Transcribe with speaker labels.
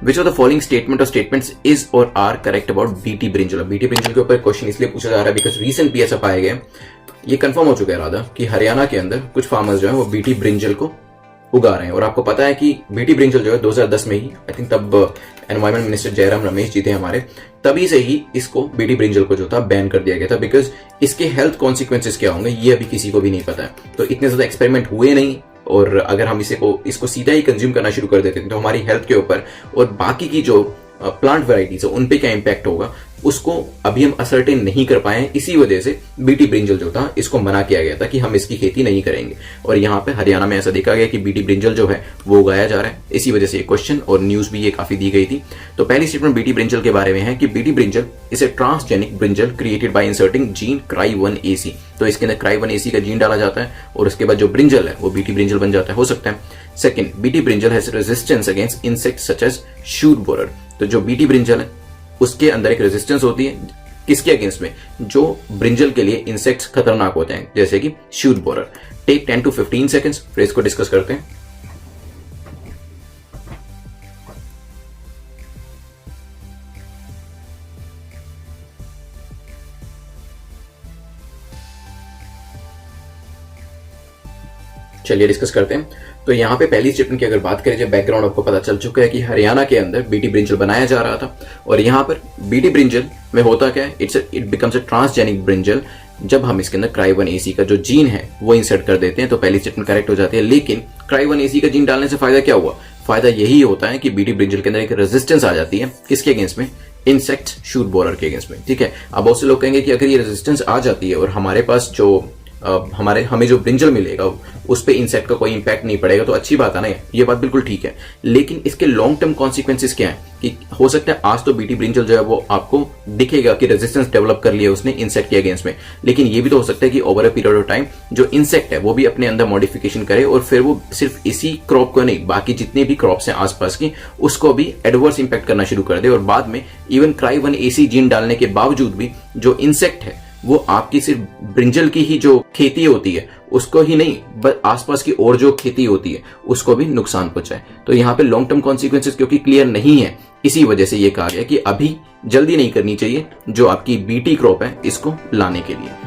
Speaker 1: Which of the following statement और statements is और are correct about BT brinjal. BT brinjal के ऊपर question इसलिए पूछा जा रहा है बिकॉज रीसेंट पीएसएफ पाए गए, ये कंफर्म हो चुका है राधा कि हरियाणा के अंदर कुछ फार्मर्स जो है वो बीटी ब्रिंजल को उगा रहे हैं। और आपको पता है कि बीटी ब्रिंजल जो है 2010 में ही, आई थिंक तब एनवायरमेंट मिनिस्टर जयराम रमेश जी थे हमारे, तभी से ही इसको बीटी ब्रिंजल को जो था बैन कर दिया गया था बिकॉज इसके हेल्थ कॉन्सिक्वेंसेस क्या होंगे ये अभी किसी को भी नहीं पता है। तो इतने ज्यादा एक्सपेरिमेंट हुए नहीं, और अगर हम इसको सीधा ही कंज्यूम करना शुरू कर देते हैं तो हमारी हेल्थ के ऊपर और बाकी की जो प्लांट वैरायटीज है उन पे क्या इंपैक्ट होगा उसको अभी हम असर्टेन नहीं कर पाए हैं। इसी वजह से बीटी ब्रिंजल जो था इसको मना किया गया था कि हम इसकी खेती नहीं करेंगे। और यहाँ पे हरियाणा में ऐसा देखा गया कि बीटी ब्रिंजल जो है वो उगाया जा रहा है, इसी वजह से ये क्वेश्चन और न्यूज भी ये काफी दी गई थी। तो पहली स्टेटमेंट बीटी ब्रिंजल के बारे में है कि BT brinjal is a transgenic brinjal created by inserting gene CRY1AC। तो इसके अंदर CRY1AC का जीन डाला जाता है और उसके बाद जो ब्रिंजल है वो बीटी ब्रिंजल बन जाता है, हो सकता है। Second, BT brinjal has resistance against insects such as shoot borer. तो जो बीटी ब्रिंजल है उसके अंदर एक रेजिस्टेंस होती है, किसके अगेंस्ट में? जो ब्रिंजल के लिए इंसेक्ट्स खतरनाक होते हैं जैसे कि shoot borer. Take 10 to 15 seconds, फिर इसको डिस्कस करते हैं। चलिए डिस्कस करते हैं। तो यहाँ पे पहली स्टेटमेंट की अगर बात करें, जब बैकग्राउंड आपको पता चल चुका है कि हरियाणा के अंदर बीटी ब्रिंजल बनाया जा रहा था। और यहाँ पर बीटी ब्रिंजल में होता क्या है, it becomes a transgenic brinjal. जब हम इसके अंदर CRY1AC का जो जीन है वो इंसर्ट कर देते हैं तो पहली स्टेटमेंट करेक्ट हो जाती है। लेकिन CRY1AC का जीन डालने से फायदा क्या हुआ? फायदा यही होता है कि बीटी ब्रिंजल के अंदर एक रेजिस्टेंस आ जाती है, किसके अगेंस्ट में? इंसेक्ट शूट बोरर के अगेंस्ट में। ठीक है, अब बहुत से लोग कहेंगे कि अगर ये रेजिस्टेंस आ जाती है और हमारे पास जो हमें जो ब्रिंजल मिलेगा उस पे इंसेक्ट का कोई इंपैक्ट नहीं पड़ेगा तो अच्छी बात है ना, ये बात बिल्कुल ठीक है। लेकिन इसके लॉन्ग टर्म कॉन्सिक्वेंसेस क्या है कि हो सकता है आज तो बीटी ब्रिंजल जो है वो आपको दिखेगा कि रेजिस्टेंस डेवलप कर लिया उसने इंसेक्ट के अगेंस्ट में, लेकिन ये भी तो हो सकता है कि over a period of time जो इंसेक्ट है वो भी अपने अंदर मॉडिफिकेशन करे और फिर वो सिर्फ इसी क्रॉप को नहीं बाकी जितने भी क्रॉप्स हैं आसपास की उसको भी एडवर्स इंपैक्ट करना शुरू कर दे। और बाद में इवन CRY1AC जीन डालने के बावजूद भी जो इंसेक्ट है वो आपकी सिर्फ ब्रिंजल की ही जो खेती होती है उसको ही नहीं बट आसपास की और जो खेती होती है उसको भी नुकसान पहुंचाए। तो यहाँ पे लॉन्ग टर्म कॉन्सिक्वेंसेस क्योंकि क्लियर नहीं है, इसी वजह से ये कहा गया कि अभी जल्दी नहीं करनी चाहिए जो आपकी बीटी क्रॉप है इसको लाने के लिए।